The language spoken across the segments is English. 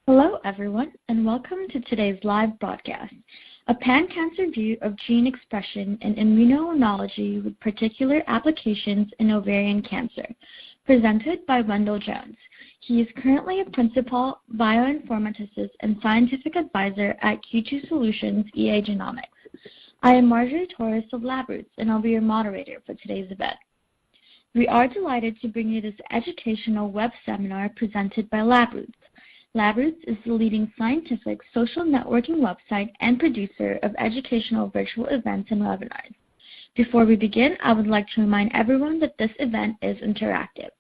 Hello, everyone, and welcome to today's live broadcast, a pan-cancer view of gene expression in immuno-oncology with particular applications in ovarian cancer, presented by Wendell Jones. He is currently a principal bioinformaticist and scientific advisor at Q2 Solutions EA Genomics. I am Marjorie Torres of LabRoots, and I'll be your moderator for today's event. We are delighted to bring you this educational web seminar presented by LabRoots. LabRoots is the leading scientific social networking website and producer of educational virtual events and webinars. Before we begin, I would like to remind everyone that this event is interactive.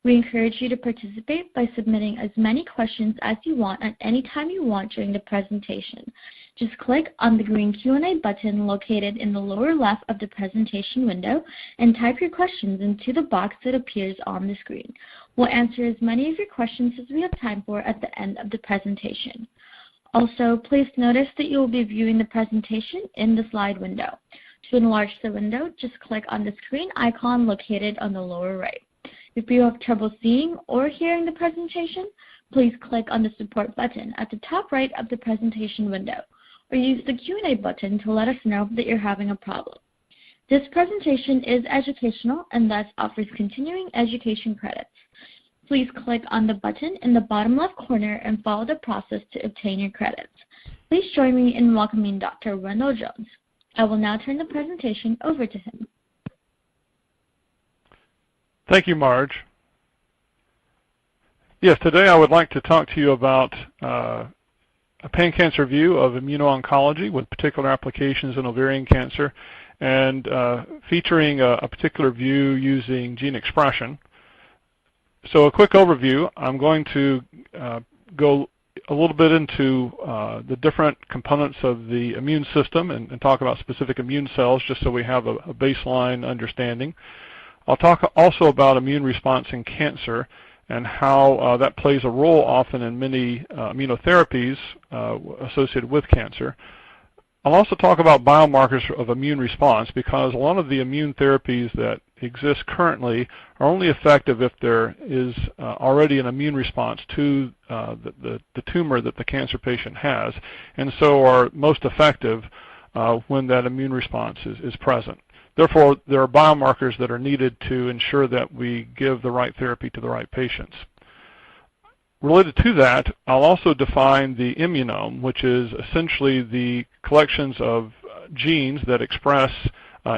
We encourage you to participate by submitting as many questions as you want at any time you want during the presentation. Just click on the green Q&A button located in the lower left of the presentation window and type your questions into the box that appears on the screen. We'll answer as many of your questions as we have time for at the end of the presentation. Also, please notice that you will be viewing the presentation in the slide window. To enlarge the window, just click on the screen icon located on the lower right. If you have trouble seeing or hearing the presentation, please click on the support button at the top right of the presentation window, or use the Q&A button to let us know that you're having a problem. This presentation is educational and thus offers continuing education credits. Please click on the button in the bottom left corner and follow the process to obtain your credits. Please join me in welcoming Dr. Wendell Jones. I will now turn the presentation over to him. Thank you, Marge. Yes, today I would like to talk to you about a pan-cancer view of immuno-oncology with particular applications in ovarian cancer, and featuring a particular view using gene expression. So a quick overview. I'm going to go a little bit into the different components of the immune system and talk about specific immune cells just so we have a baseline understanding. I'll talk also about immune response in cancer and how that plays a role often in many immunotherapies associated with cancer. I'll also talk about biomarkers of immune response, because a lot of the immune therapies that exist currently are only effective if there is already an immune response to the tumor that the cancer patient has, and so are most effective when that immune response is present. Therefore, there are biomarkers that are needed to ensure that we give the right therapy to the right patients. Related to that, I'll also define the immunome, which is essentially the collections of genes that express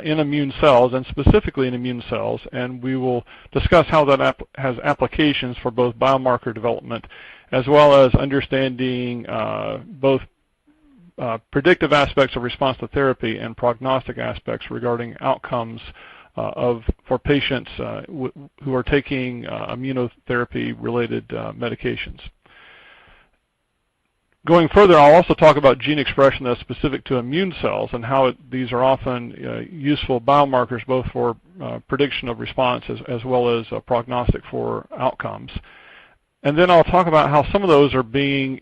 in immune cells, and specifically in immune cells, and we will discuss how that has applications for both biomarker development as well as understanding both predictive aspects of response to therapy and prognostic aspects regarding outcomes for patients who are taking immunotherapy-related medications. Going further, I'll also talk about gene expression that's specific to immune cells and how these are often useful biomarkers both for prediction of response as well as prognostic for outcomes. And then I'll talk about how some of those are being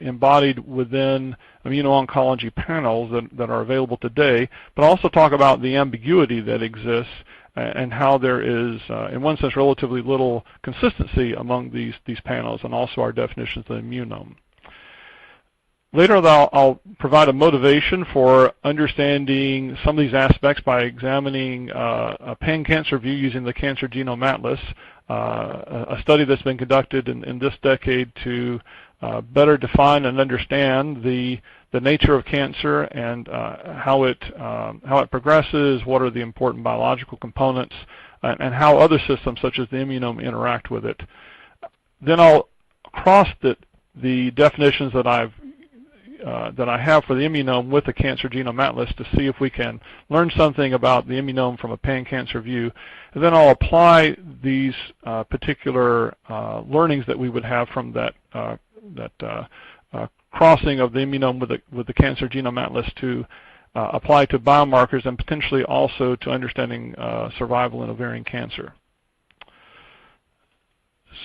embodied within immuno-oncology panels that are available today, but also talk about the ambiguity that exists and how there is, in one sense, relatively little consistency among these panels, and also our definitions of the immunome. Later, I'll provide a motivation for understanding some of these aspects by examining a pan-cancer view using the Cancer Genome Atlas, a study that's been conducted in this decade to better define and understand the nature of cancer and how it progresses, what are the important biological components, and how other systems such as the immunome interact with it. Then I'll cross the definitions that I have for the immunome with the Cancer Genome Atlas to see if we can learn something about the immunome from a pan-cancer view. And then I'll apply these particular learnings that we would have from that crossing of the immunome with the Cancer Genome Atlas to apply to biomarkers and potentially also to understanding survival in ovarian cancer.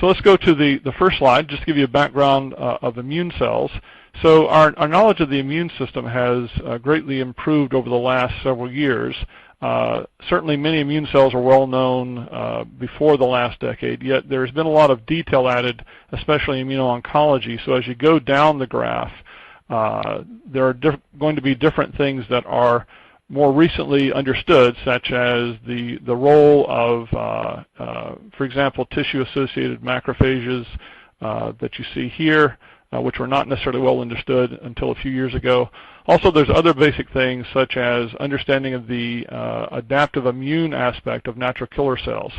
So let's go to the first slide, just to give you a background of immune cells. So our knowledge of the immune system has greatly improved over the last several years. Certainly many immune cells are well known before the last decade, yet there's been a lot of detail added, especially in immuno-oncology. So as you go down the graph, there are going to be different things that are more recently understood, such as the role of, for example, tissue-associated macrophages that you see here, which were not necessarily well understood until a few years ago. Also, there's other basic things such as understanding of the adaptive immune aspect of natural killer cells.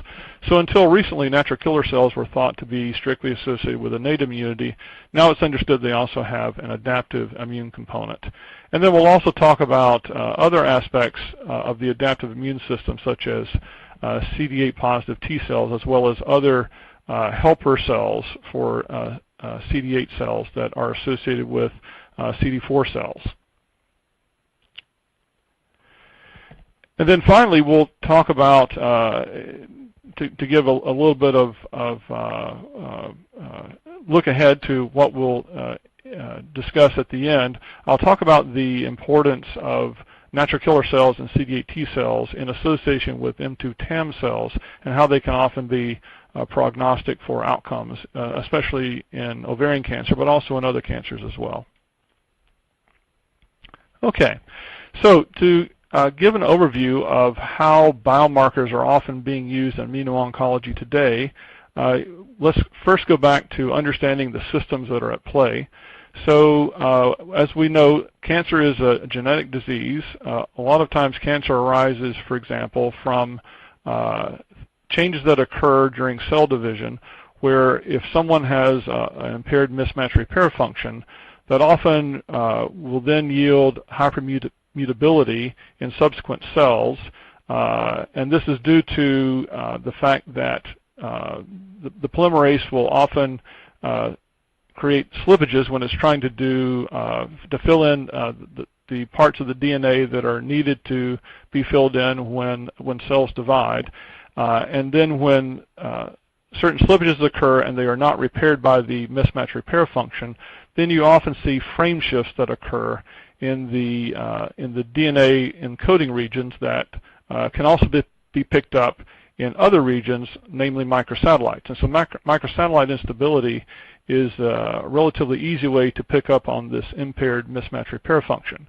So until recently, natural killer cells were thought to be strictly associated with innate immunity. Now it's understood they also have an adaptive immune component. And then we'll also talk about other aspects of the adaptive immune system, such as CD8 positive T cells, as well as other helper cells for CD8 cells that are associated with CD4 cells. And then finally, we'll talk about, to give a little bit of look ahead to what we'll discuss at the end, I'll talk about the importance of natural killer cells and CD8 T cells in association with M2 TAM cells and how they can often be prognostic for outcomes, especially in ovarian cancer, but also in other cancers as well. Okay, so to give an overview of how biomarkers are often being used in immuno-oncology today, let's first go back to understanding the systems that are at play. So as we know, cancer is a genetic disease. A lot of times cancer arises, for example, from changes that occur during cell division, where if someone has an impaired mismatch repair function, that often will then yield hypermutability in subsequent cells, and this is due to the fact that the polymerase will often create slippages when it's trying to to fill in the parts of the DNA that are needed to be filled in when cells divide. And then when certain slippages occur and they are not repaired by the mismatch repair function, then you often see frame shifts that occur in the DNA encoding regions that can also be picked up in other regions, namely microsatellites. And so microsatellite instability is a relatively easy way to pick up on this impaired mismatch repair function.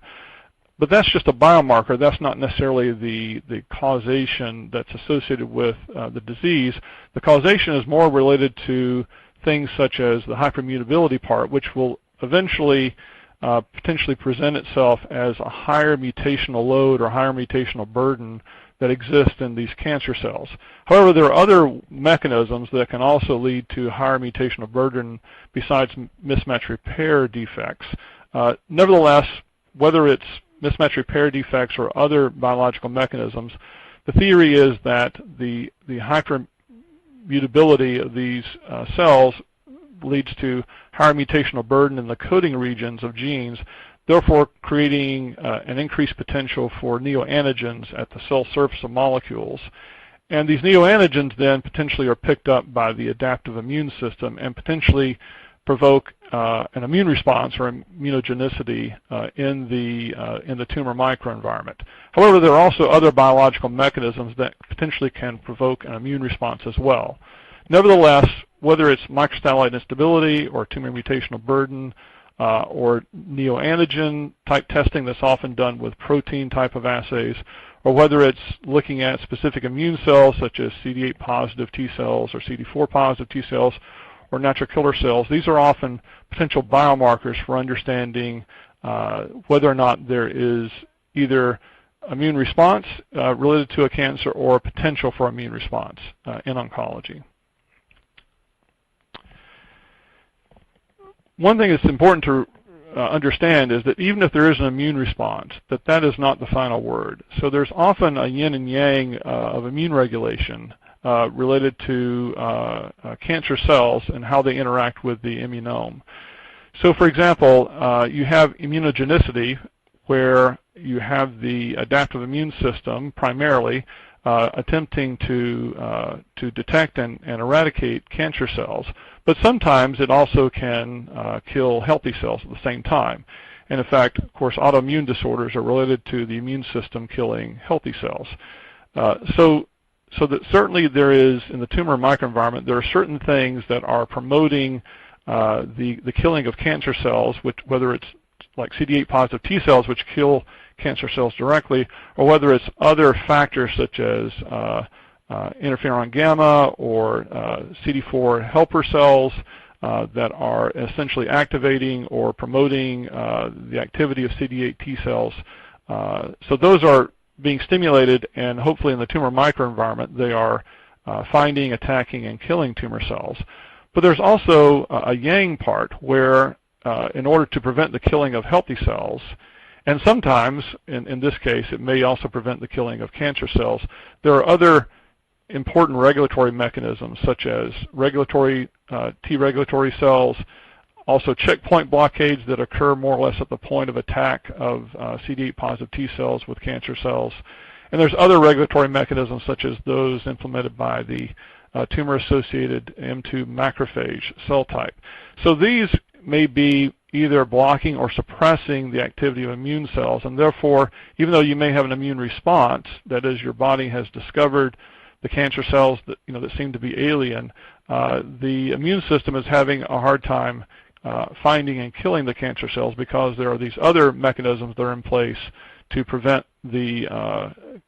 But that's just a biomarker. That's not necessarily the causation that's associated with the disease. The causation is more related to things such as the hypermutability part, which will eventually potentially present itself as a higher mutational load or higher mutational burden that exists in these cancer cells. However, there are other mechanisms that can also lead to higher mutational burden besides mismatch repair defects. Nevertheless, whether it's mismatch repair defects or other biological mechanisms, the theory is that the hypermutability of these cells leads to higher mutational burden in the coding regions of genes, therefore creating an increased potential for neoantigens at the cell surface of molecules. And these neoantigens then potentially are picked up by the adaptive immune system and potentially provoke an immune response or immunogenicity in the tumor microenvironment. However, there are also other biological mechanisms that potentially can provoke an immune response as well. Nevertheless, whether it's microsatellite instability or tumor mutational burden or neoantigen type testing that's often done with protein type of assays, or whether it's looking at specific immune cells such as CD8 positive T cells or CD4 positive T cells or natural killer cells, these are often potential biomarkers for understanding whether or not there is either immune response related to a cancer or potential for immune response in oncology. One thing that's important to understand is that even if there is an immune response, that is not the final word. So there's often a yin and yang of immune regulation related to cancer cells and how they interact with the immunome. So for example, you have immunogenicity, where you have the adaptive immune system primarily attempting to detect and eradicate cancer cells, but sometimes it also can kill healthy cells at the same time. And in fact, of course, autoimmune disorders are related to the immune system killing healthy cells. So that certainly there is, in the tumor microenvironment, there are certain things that are promoting the killing of cancer cells, whether it's like CD8 positive T cells, which kill cancer cells directly, or whether it's other factors such as interferon gamma or CD4 helper cells that are essentially activating or promoting the activity of CD8 T cells. So those are being stimulated, and hopefully in the tumor microenvironment they are finding, attacking, and killing tumor cells. But there's also a yang part where in order to prevent the killing of healthy cells, and sometimes, in this case, it may also prevent the killing of cancer cells, there are other important regulatory mechanisms such as regulatory T regulatory cells, also checkpoint blockades that occur more or less at the point of attack of CD8 positive T cells with cancer cells. And there's other regulatory mechanisms such as those implemented by the tumor-associated M2 macrophage cell type. So these may be either blocking or suppressing the activity of immune cells, and therefore, even though you may have an immune response, that is, your body has discovered the cancer cells that seem to be alien, the immune system is having a hard time finding and killing the cancer cells because there are these other mechanisms that are in place to prevent the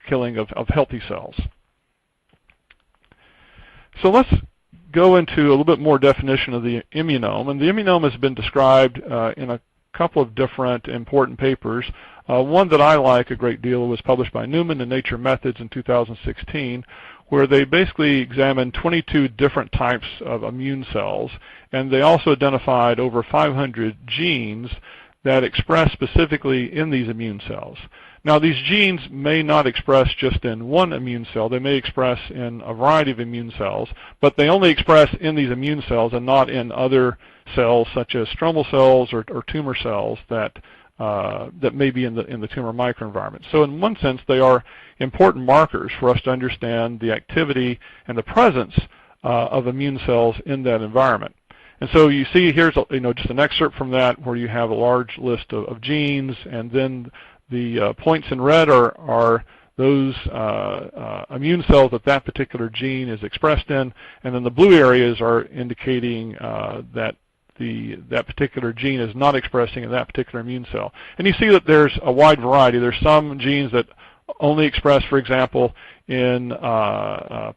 killing of healthy cells. So let's go into a little bit more definition of the immunome. And the immunome has been described in a couple of different important papers. One that I like a great deal was published by Newman in Nature Methods in 2016, where they basically examined 22 different types of immune cells, and they also identified over 500 genes that express specifically in these immune cells. Now, these genes may not express just in one immune cell. They may express in a variety of immune cells, but they only express in these immune cells and not in other cells such as stromal cells or tumor cells that may be in the tumor microenvironment. So in one sense, they are important markers for us to understand the activity and the presence of immune cells in that environment. And so you see here's just an excerpt from that where you have a large list of genes, and then the points in red are those immune cells that that particular gene is expressed in, and then the blue areas are indicating that that particular gene is not expressing in that particular immune cell. And you see that there's a wide variety. There's some genes that only express, for example, in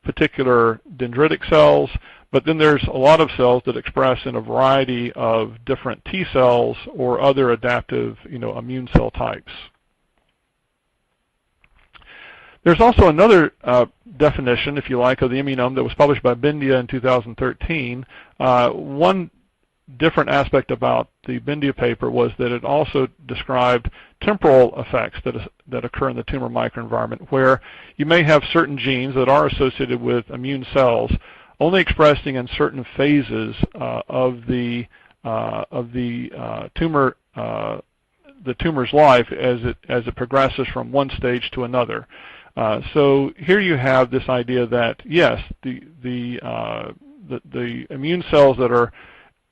particular dendritic cells, but then there's a lot of cells that express in a variety of different T cells or other adaptive, immune cell types. There's also another definition, if you like, of the immunome that was published by Bindia in 2013. One different aspect about the Bindia paper was that it also described temporal effects that occur in the tumor microenvironment, where you may have certain genes that are associated with immune cells only expressing in certain phases of the tumor's life as it progresses from one stage to another. So here you have this idea that yes, the immune cells that are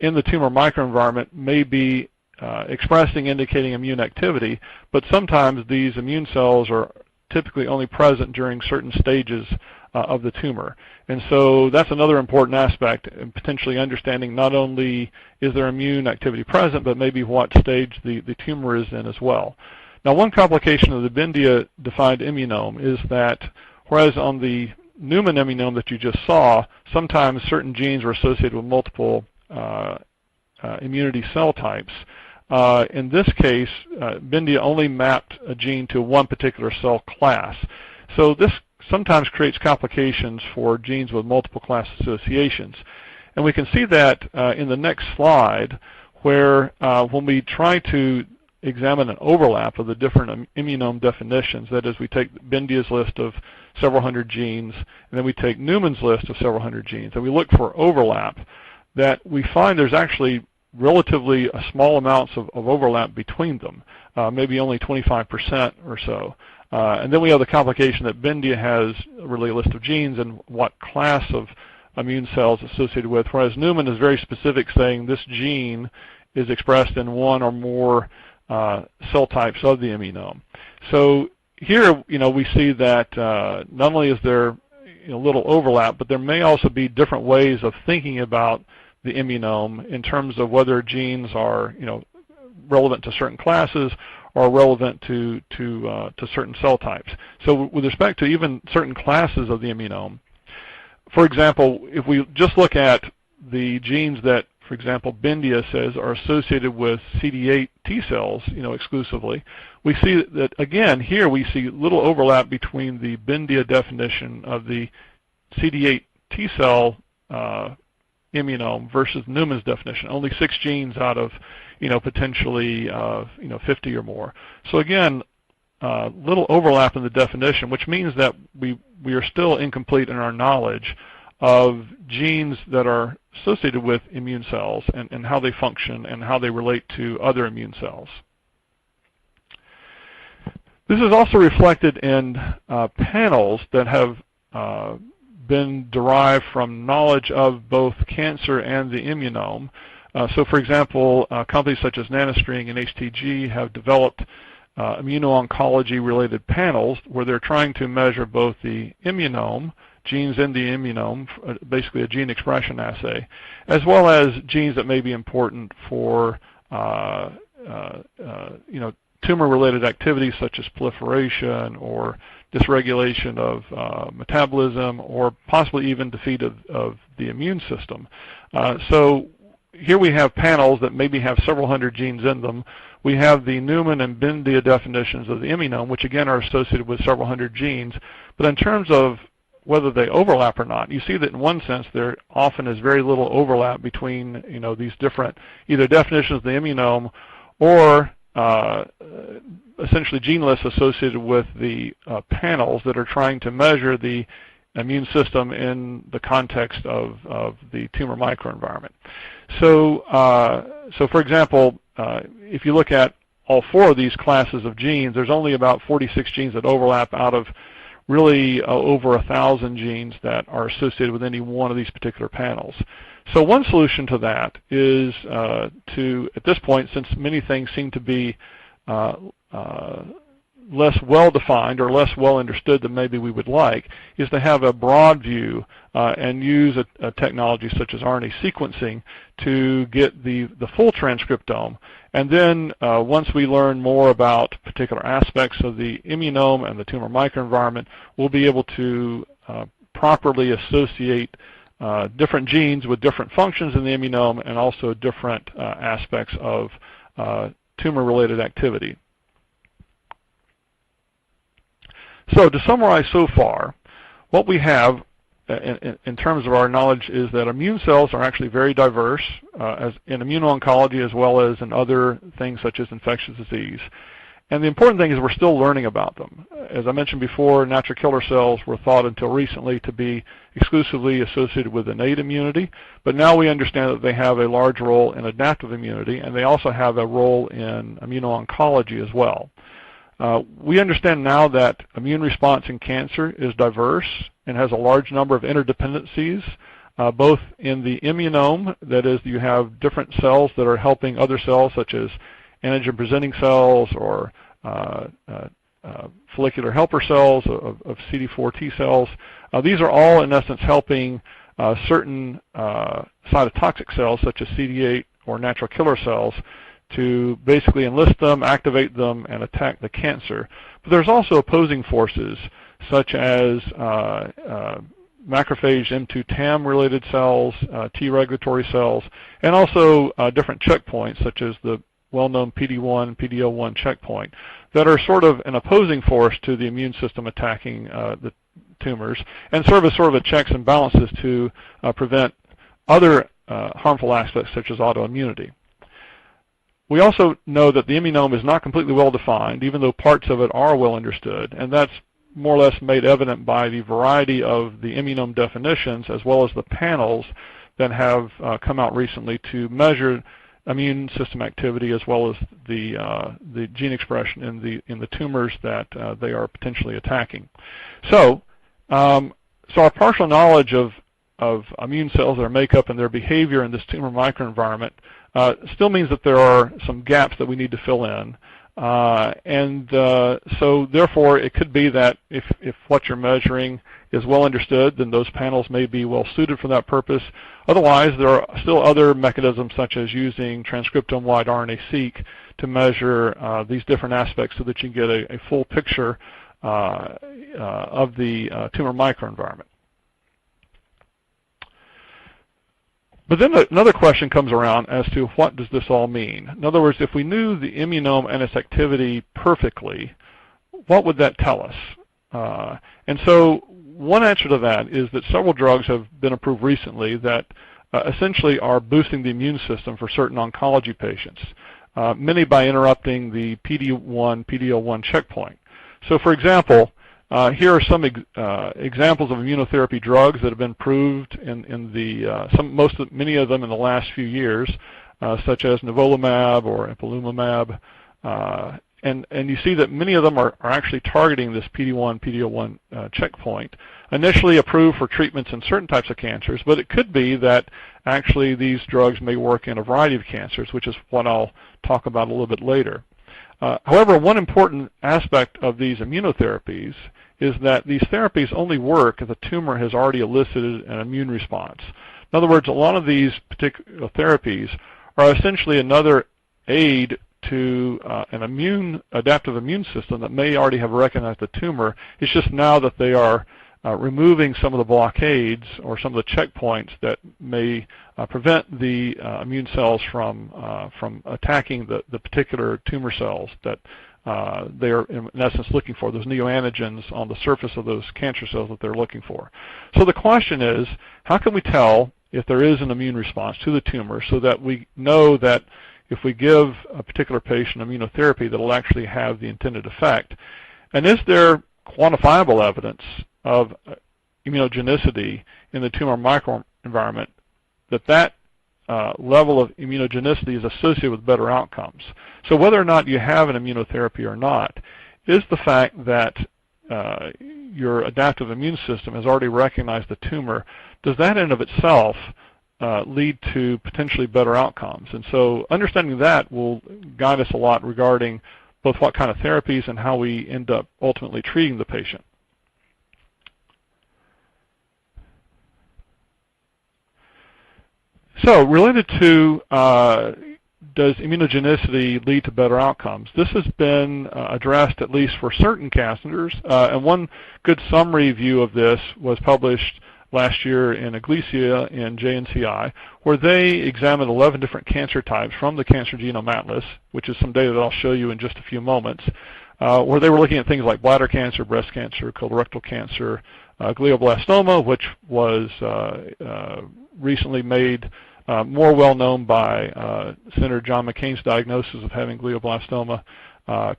in the tumor microenvironment may be expressing, indicating immune activity, but sometimes these immune cells are typically only present during certain stages of the tumor. And so that's another important aspect in potentially understanding not only is there immune activity present, but maybe what stage the tumor is in as well. Now, one complication of the Bindia-defined immunome is that whereas on the Newman immunome that you just saw, sometimes certain genes are associated with multiple immunity cell types. In this case, Bindia only mapped a gene to one particular cell class. So this sometimes creates complications for genes with multiple class associations. And we can see that in the next slide, where when we try to examine an overlap of the different immunome definitions, that is, we take Bindia's list of several hundred genes, and then we take Newman's list of several hundred genes, and we look for overlap, that we find there's actually relatively small amounts of overlap between them, maybe only 25% or so. And then we have the complication that Bindia has really a list of genes and what class of immune cells associated with, whereas Newman is very specific, saying this gene is expressed in one or more cell types of the immunome. So here, we see that not only is there little overlap, but there may also be different ways of thinking about the immunome in terms of whether genes are, relevant to certain classes or relevant to certain cell types. So with respect to even certain classes of the immunome, for example, if we just look at the genes that, for example, Bindia says are associated with CD8 T cells, exclusively, we see that, again, here we see little overlap between the Bindia definition of the CD8 T cell immunome versus Newman's definition. Only 6 genes out of, potentially, 50 or more. So again, little overlap in the definition, which means that we are still incomplete in our knowledge of genes that are associated with immune cells and how they function and how they relate to other immune cells. This is also reflected in panels that have been derived from knowledge of both cancer and the immunome. So for example, companies such as NanoString and HTG have developed immuno-oncology related panels where they're trying to measure both the immunome, genes in the immunome, basically a gene expression assay, as well as genes that may be important for tumor-related activities such as proliferation or dysregulation of metabolism or possibly even defeat of the immune system. So here we have panels that maybe have several hundred genes in them. We have the Newman and Bindia definitions of the immunome, which again are associated with several hundred genes. But in terms of whether they overlap or not, you see that in one sense there often is very little overlap between these different either definitions of the immunome or essentially gene lists associated with the panels that are trying to measure the immune system in the context of the tumor microenvironment. So, for example, if you look at all 4 of these classes of genes, there's only about 46 genes that overlap out of really over 1,000 genes that are associated with any one of these particular panels. So one solution to that is to, at this point, since many things seem to be less well-defined or less well-understood than maybe we would like, is to have a broad view and use a technology such as RNA sequencing to get the full transcriptome. And then once we learn more about particular aspects of the immunome and the tumor microenvironment, we'll be able to properly associate different genes with different functions in the immunome and also different aspects of tumor-related activity. So to summarize so far, what we have in terms of our knowledge is that immune cells are actually very diverse as in immuno-oncology as well as in other things such as infectious disease. And the important thing is we're still learning about them. As I mentioned before, natural killer cells were thought until recently to be exclusively associated with innate immunity, but now we understand that they have a large role in adaptive immunity, and they also have a role in immuno-oncology as well. We understand now that immune response in cancer is diverse and has a large number of interdependencies, both in the immunome, that is, you have different cells that are helping other cells such as antigen-presenting cells or follicular helper cells of CD4 T cells. These are all, in essence, helping certain cytotoxic cells such as CD8 or natural killer cells to basically enlist them, activate them, and attack the cancer. But there's also opposing forces such as macrophage M2 TAM-related cells, T regulatory cells, and also different checkpoints such as the well-known PD-1, PD-L1 checkpoint that are sort of an opposing force to the immune system attacking the tumors and serve as sort of a checks and balances to prevent other harmful aspects such as autoimmunity. We also know that the immunome is not completely well defined, even though parts of it are well understood, and that's more or less made evident by the variety of the immunome definitions as well as the panels that have come out recently to measure immune system activity as well as the gene expression in the tumors that they are potentially attacking. So our partial knowledge of immune cells, their makeup, and their behavior in this tumor microenvironment still means that there are some gaps that we need to fill in. So therefore, it could be that if what you're measuring is well understood, then those panels may be well suited for that purpose. Otherwise, there are still other mechanisms such as using transcriptome-wide RNA-seq to measure these different aspects so that you can get a full picture of the tumor microenvironment. But then another question comes around as to what does this all mean? In other words, if we knew the immunome and its activity perfectly, what would that tell us? And so one answer to that is that several drugs have been approved recently that essentially are boosting the immune system for certain oncology patients, many by interrupting the PD-1, PD-L1 checkpoint. So for example, here are some examples of immunotherapy drugs that have been proved many of them in the last few years, such as nivolumab or ipilimumab. And you see that many of them are actually targeting this PD-1, PD-L1 checkpoint, initially approved for treatments in certain types of cancers, but it could be that actually these drugs may work in a variety of cancers, which is what I'll talk about a little bit later. However, one important aspect of these immunotherapies is that these therapies only work if the tumor has already elicited an immune response. In other words, a lot of these particular therapies are essentially another aid to an adaptive immune system that may already have recognized the tumor. It's just now that they are removing some of the blockades or some of the checkpoints that may prevent the immune cells from attacking the particular tumor cells that they are in essence looking for, those neoantigens on the surface of those cancer cells that they're looking for. So the question is, how can we tell if there is an immune response to the tumor so that we know that if we give a particular patient immunotherapy that will actually have the intended effect? And is there quantifiable evidence of immunogenicity in the tumor microenvironment that level of immunogenicity is associated with better outcomes? So whether or not you have an immunotherapy or not, is the fact that your adaptive immune system has already recognized the tumor, does that in of itself lead to potentially better outcomes? And so understanding that will guide us a lot regarding both what kind of therapies and how we end up ultimately treating the patient. So related to does immunogenicity lead to better outcomes? This has been addressed at least for certain cancers, and one good summary view of this was published last year in Iglesia in JNCI, where they examined 11 different cancer types from the Cancer Genome Atlas, which is some data that I'll show you in just a few moments, where they were looking at things like bladder cancer, breast cancer, colorectal cancer, glioblastoma, which was recently made more well known by Senator John McCain's diagnosis of having glioblastoma,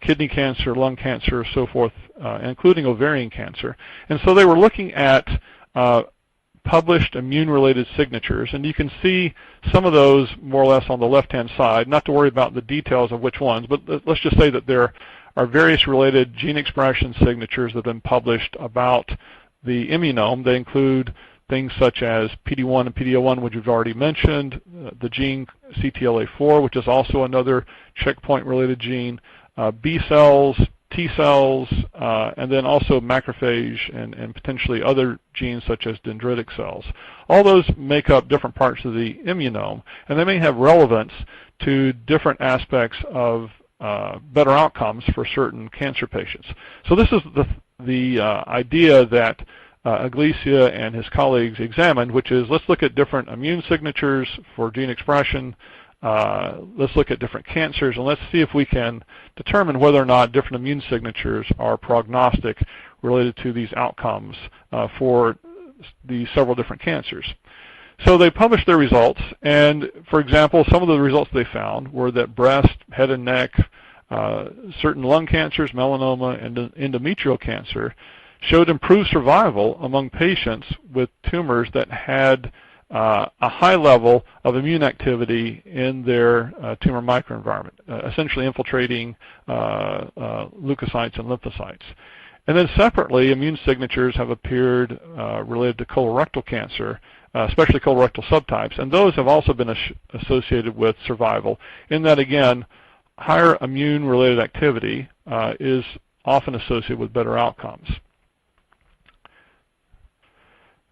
kidney cancer, lung cancer, so forth, including ovarian cancer. And so they were looking at published immune-related signatures, and you can see some of those more or less on the left-hand side. Not to worry about the details of which ones, but let's just say that there are various related gene expression signatures that have been published about the immunome. They include things such as PD-1 and PD-L1, which we've already mentioned, the gene CTLA-4, which is also another checkpoint-related gene, B cells, T cells, and then also macrophage and potentially other genes such as dendritic cells. All those make up different parts of the immunome, and they may have relevance to different aspects of better outcomes for certain cancer patients. So this is the idea that Iglesia and his colleagues examined, which is let's look at different immune signatures for gene expression, let's look at different cancers, and let's see if we can determine whether or not different immune signatures are prognostic related to these outcomes for the several different cancers. So they published their results, and for example, some of the results they found were that breast, head and neck, certain lung cancers, melanoma, and endometrial cancer showed improved survival among patients with tumors that had a high level of immune activity in their tumor microenvironment, essentially infiltrating leukocytes and lymphocytes. And then separately, immune signatures have appeared related to colorectal cancer especially colorectal subtypes, and those have also been associated with survival, in that, again, higher immune-related activity is often associated with better outcomes.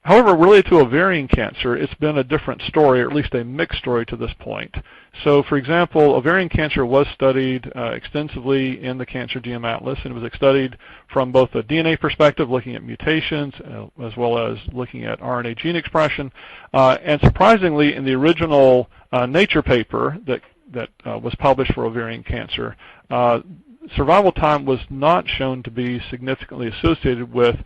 However, related to ovarian cancer, it's been a different story, or at least a mixed story to this point. So, for example, ovarian cancer was studied extensively in the Cancer Genome Atlas, and it was studied from both a DNA perspective, looking at mutations, as well as looking at RNA gene expression. And surprisingly, in the original Nature paper that was published for ovarian cancer, survival time was not shown to be significantly associated with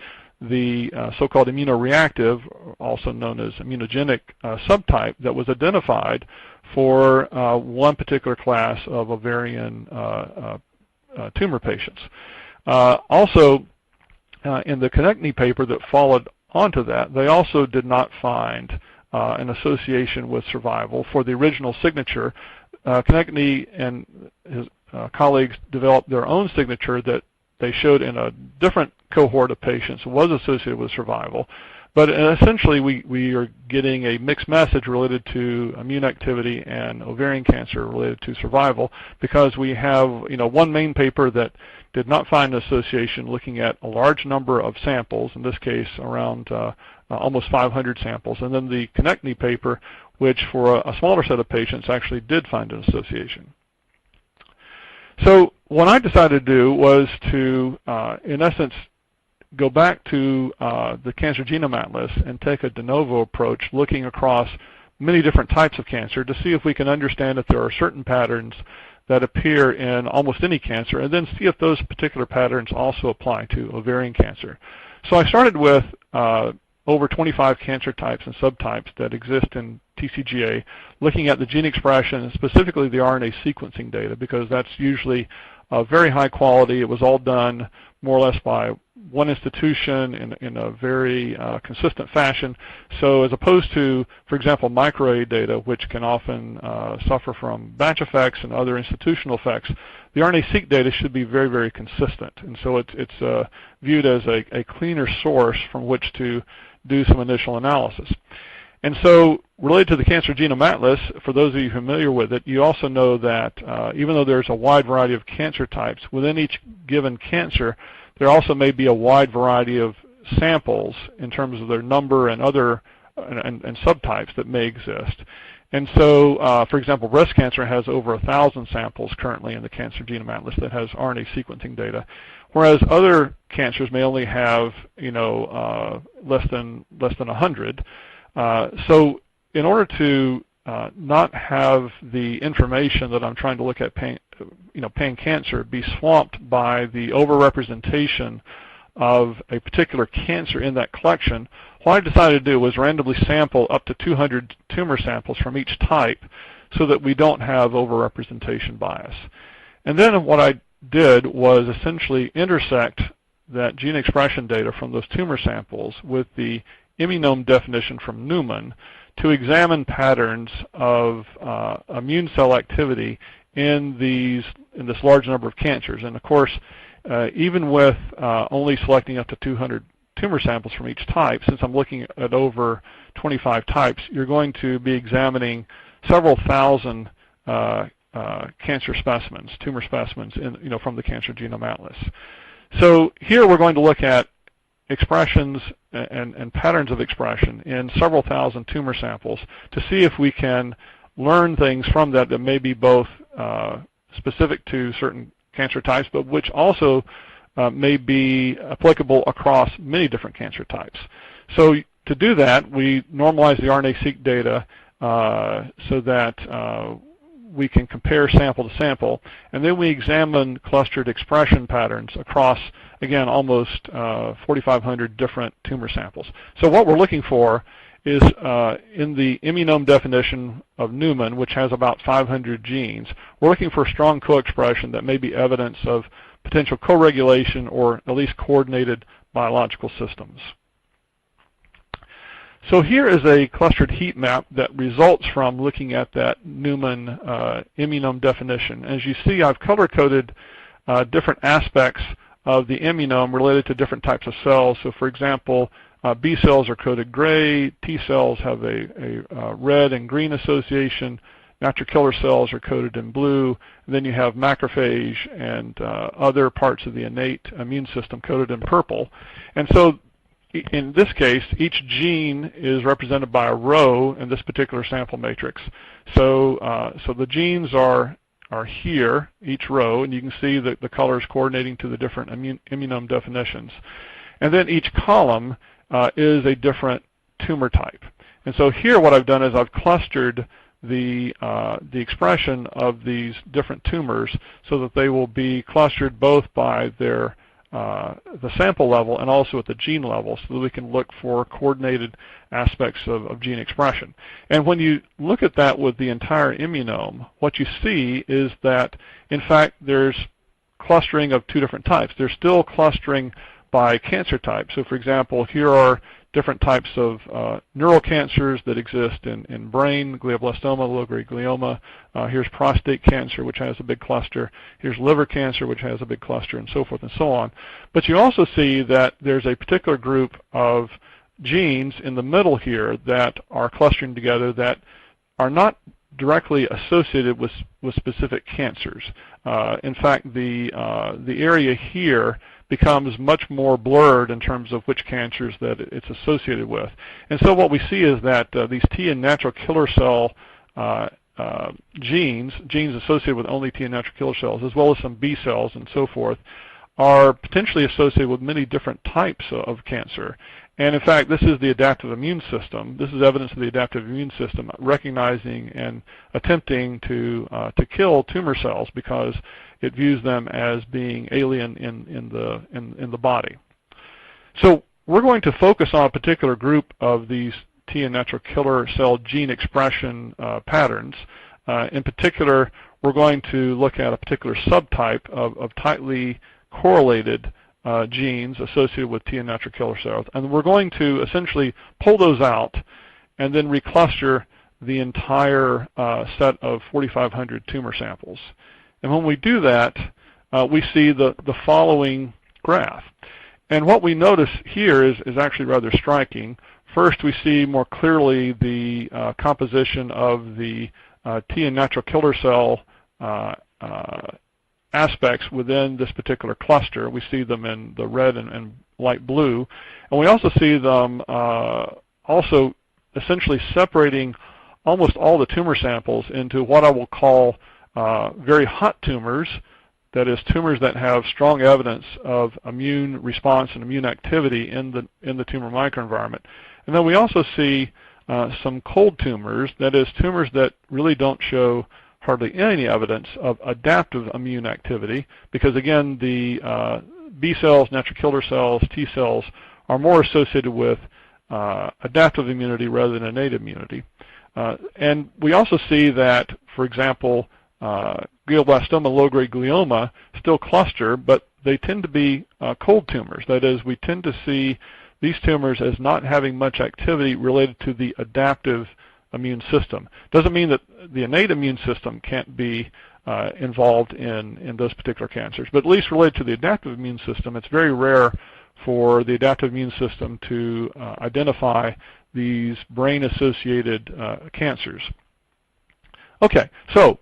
the so-called immunoreactive, also known as immunogenic subtype that was identified for one particular class of ovarian tumor patients. Also, in the Konechny paper that followed onto that, they also did not find an association with survival for the original signature. Konechny and his colleagues developed their own signature that they showed in a different cohort of patients was associated with survival. But essentially, we are getting a mixed message related to immune activity and ovarian cancer related to survival, because we have one main paper that did not find an association looking at a large number of samples, in this case around almost 500 samples, and then the Konechny paper, which for a smaller set of patients actually did find an association. So what I decided to do was to, in essence, go back to the Cancer Genome Atlas and take a de novo approach, looking across many different types of cancer to see if we can understand if there are certain patterns that appear in almost any cancer, and then see if those particular patterns also apply to ovarian cancer. So I started with over 25 cancer types and subtypes that exist in TCGA, looking at the gene expression and specifically the RNA sequencing data, because that's usually very high quality. It was all done more or less by one institution in a very consistent fashion. So as opposed to, for example, microarray data, which can often suffer from batch effects and other institutional effects, the RNA-seq data should be very, very consistent. And so it's viewed as a cleaner source from which to do some initial analysis. And so related to the Cancer Genome Atlas, for those of you familiar with it, you also know that even though there's a wide variety of cancer types, within each given cancer, there also may be a wide variety of samples in terms of their number and other and subtypes that may exist. And so, for example, breast cancer has over 1,000 samples currently in the Cancer Genome Atlas that has RNA sequencing data, whereas other cancers may only have, less than 100. So in order to not have the information that I'm trying to look at pan-cancer be swamped by the overrepresentation of a particular cancer in that collection, what I decided to do was randomly sample up to 200 tumor samples from each type so that we don't have overrepresentation bias. And then what I did was essentially intersect that gene expression data from those tumor samples with the immunome definition from Newman to examine patterns of immune cell activity in this large number of cancers. And of course, even with only selecting up to 200 tumor samples from each type, since I'm looking at over 25 types, you're going to be examining several thousand cancer specimens, tumor specimens, from the Cancer Genome Atlas. So here we're going to look at expressions and patterns of expression in several thousand tumor samples to see if we can learn things from that that may be both specific to certain cancer types, but which also may be applicable across many different cancer types. So to do that, we normalize the RNA-seq data so that we can compare sample to sample, and then we examine clustered expression patterns across, again, almost 4,500 different tumor samples. So what we're looking for is in the immunome definition of Newman, which has about 500 genes, we're looking for strong co-expression that may be evidence of potential co-regulation or at least coordinated biological systems. So here is a clustered heat map that results from looking at that Newman immunome definition. As you see, I've color-coded different aspects of the immunome related to different types of cells. So for example, B cells are coded gray, T cells have a red and green association, natural killer cells are coded in blue, and then you have macrophage and other parts of the innate immune system coded in purple. And so in this case, each gene is represented by a row in this particular sample matrix. So the genes are here, each row, and you can see that the colors coordinating to the different immunome definitions. And then each column is a different tumor type. And so here what I've done is I've clustered the expression of these different tumors so that they will be clustered both by their the sample level and also at the gene level, so that we can look for coordinated aspects of gene expression. And when you look at that with the entire immunome, what you see is that, in fact, there's clustering of two different types. There's still clustering by cancer type. So, for example, here are different types of neural cancers that exist in brain, glioblastoma, low-grade glioma. Here's prostate cancer, which has a big cluster. Here's liver cancer, which has a big cluster, and so forth and so on. But you also see that there's a particular group of genes in the middle here that are clustering together that are not directly associated with specific cancers. In fact, the area here becomes much more blurred in terms of which cancers that it's associated with. And so what we see is that these T and natural killer cell genes associated with only T and natural killer cells, as well as some B cells and so forth, are potentially associated with many different types of cancer. And in fact, this is the adaptive immune system. This is evidence of the adaptive immune system recognizing and attempting to kill tumor cells because it views them as being alien in the body. So we're going to focus on a particular group of these T and natural killer cell gene expression patterns. In particular, we're going to look at a particular subtype of tightly correlated genes associated with T and natural killer cells. And we're going to essentially pull those out and then recluster the entire set of 4,500 tumor samples. And when we do that, we see the following graph. And what we notice here is actually rather striking. First, we see more clearly the composition of the T and natural killer cell aspects within this particular cluster. We see them in the red and light blue. And we also see them also essentially separating almost all the tumor samples into what I will call very hot tumors, that is, tumors that have strong evidence of immune response and immune activity in the tumor microenvironment. And then we also see some cold tumors, that is, tumors that really don't show hardly any evidence of adaptive immune activity, because again, the B cells, natural killer cells, T cells are more associated with adaptive immunity rather than innate immunity. And we also see that, for example, glioblastoma, low-grade glioma still cluster, but they tend to be cold tumors. That is, we tend to see these tumors as not having much activity related to the adaptive immune system. Doesn't mean that the innate immune system can't be involved in those particular cancers, but at least related to the adaptive immune system, it's very rare for the adaptive immune system to identify these brain-associated cancers. Okay, so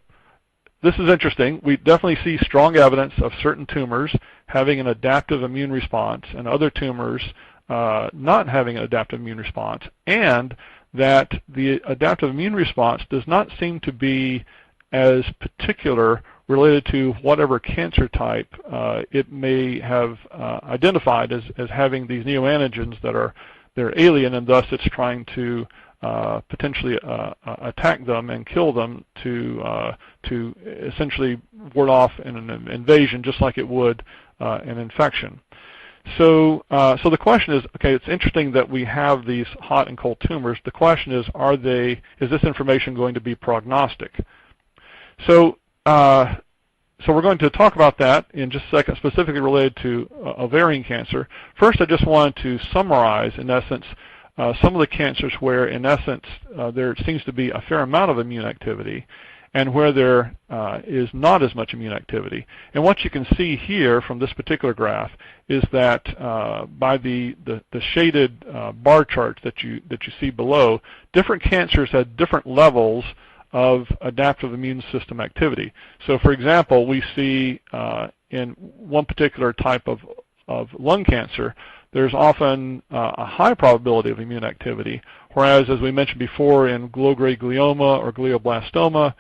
this is interesting. We definitely see strong evidence of certain tumors having an adaptive immune response and other tumors not having an adaptive immune response, and that the adaptive immune response does not seem to be as particular related to whatever cancer type it may have identified as having these neoantigens that are alien, and thus it's trying to potentially attack them and kill them to essentially ward off an invasion, just like it would an infection. So the question is, okay, it's interesting that we have these hot and cold tumors. The question is, is this information going to be prognostic? So we're going to talk about that in just a second, specifically related to ovarian cancer. First, I just wanted to summarize, in essence, some of the cancers where, in essence, there seems to be a fair amount of immune activity. and where there is not as much immune activity. And what you can see here from this particular graph is that by the shaded bar charts that you see below, different cancers had different levels of adaptive immune system activity. So for example, we see in one particular type of lung cancer, there's often a high probability of immune activity, whereas, as we mentioned before, in low-grade glioma or glioblastoma,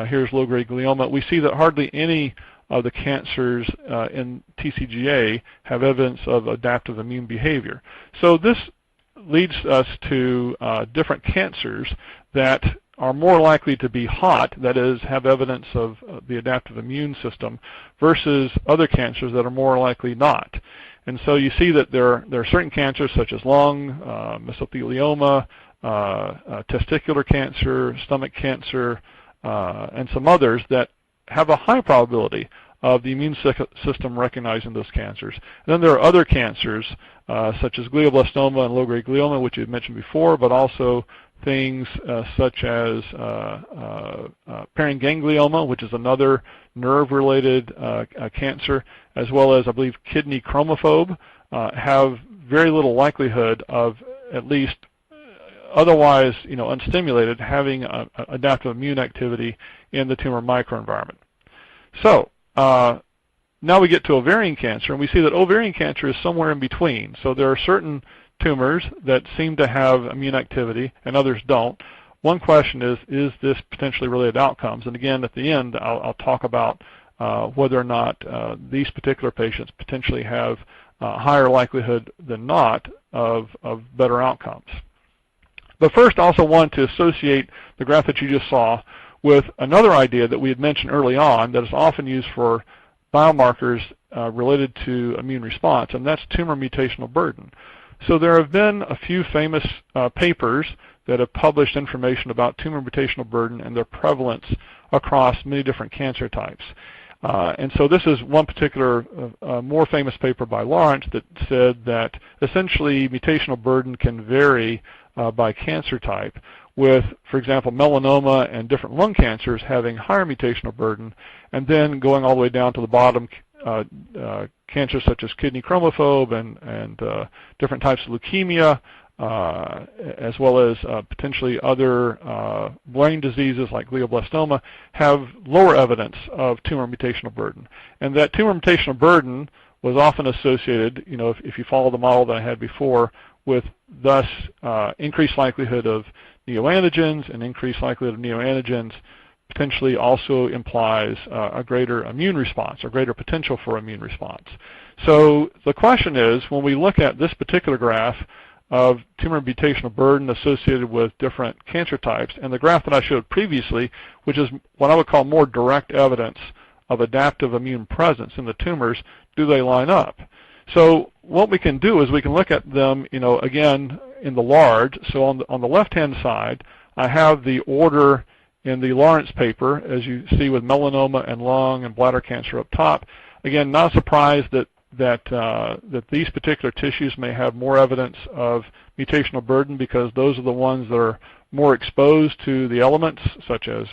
here's low-grade glioma, we see that hardly any of the cancers in TCGA have evidence of adaptive immune behavior. So this leads us to different cancers that are more likely to be hot, that is, have evidence of the adaptive immune system, versus other cancers that are more likely not. And so you see that there are certain cancers such as lung, mesothelioma, testicular cancer, stomach cancer, and some others that have a high probability of the immune system recognizing those cancers. And then there are other cancers such as glioblastoma and low-grade glioma, which you've mentioned before, but also things such as paraganglioma, which is another nerve-related cancer, as well as, I believe, kidney chromophobe, have very little likelihood of, at least otherwise, unstimulated, having adaptive immune activity in the tumor microenvironment. So now we get to ovarian cancer, and we see that ovarian cancer is somewhere in between. So there are certain tumors that seem to have immune activity and others don't. One question is this potentially related outcomes? And again, at the end, I'll talk about whether or not these particular patients potentially have higher likelihood than not of better outcomes. But first, I also want to associate the graph that you just saw with another idea that we had mentioned early on that is often used for biomarkers related to immune response, and that's tumor mutational burden. So there have been a few famous papers that have published information about tumor mutational burden and their prevalence across many different cancer types. And so this is one particular more famous paper by Lawrence that said that essentially mutational burden can vary by cancer type, with, for example, melanoma and different lung cancers having higher mutational burden, and then going all the way down to the bottom, cancers such as kidney chromophobe and different types of leukemia, as well as potentially other brain diseases like glioblastoma, have lower evidence of tumor mutational burden. And that tumor mutational burden was often associated, if you follow the model that I had before, with thus increased likelihood of neoantigens, and increased likelihood of neoantigens potentially also implies a greater immune response, or greater potential for immune response. So the question is, when we look at this particular graph of tumor mutational burden associated with different cancer types, and the graph that I showed previously, which is what I would call more direct evidence of adaptive immune presence in the tumors, do they line up? So what we can do is we can look at them, again, in the large. So on the left-hand side, I have the order in the Lawrence paper, as you see with melanoma and lung and bladder cancer up top. Again, not surprised that these particular tissues may have more evidence of mutational burden, because those are the ones that are more exposed to the elements, such as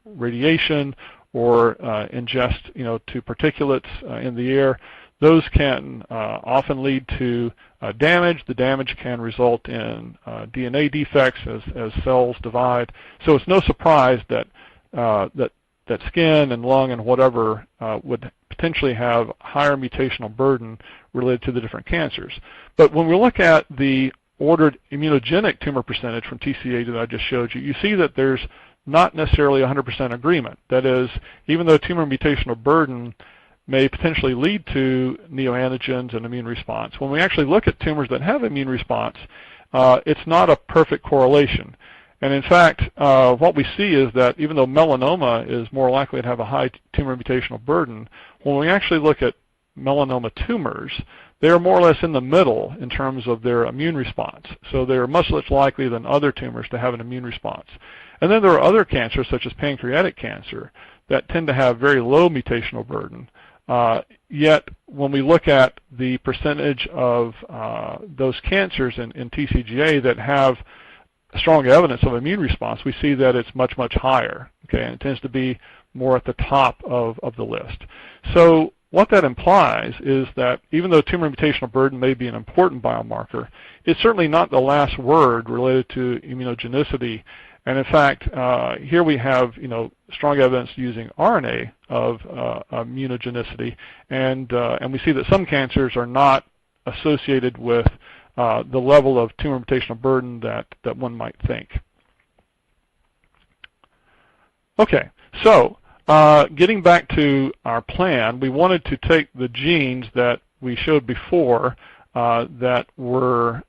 radiation or ingest to particulates in the air. Those can often lead to damage. The damage can result in DNA defects as cells divide. So it's no surprise that that skin and lung and whatever would potentially have higher mutational burden related to the different cancers. But when we look at the ordered immunogenic tumor percentage from TCA that I just showed you, you see that there's not necessarily 100% agreement. That is, even though tumor mutational burden may potentially lead to neoantigens and immune response, when we actually look at tumors that have immune response, it's not a perfect correlation. And in fact, what we see is that even though melanoma is more likely to have a high tumor mutational burden, when we actually look at melanoma tumors, they are more or less in the middle in terms of their immune response. So they're much less likely than other tumors to have an immune response. And then there are other cancers, such as pancreatic cancer, that tend to have very low mutational burden. Yet, when we look at the percentage of those cancers in TCGA that have strong evidence of immune response, we see that it's much, much higher, okay, and it tends to be more at the top of the list. So what that implies is that even though tumor mutational burden may be an important biomarker, it's certainly not the last word related to immunogenicity. And in fact, here we have, strong evidence using RNA of immunogenicity, and we see that some cancers are not associated with the level of tumor mutational burden that one might think. Okay, so getting back to our plan, we wanted to take the genes that we showed before that were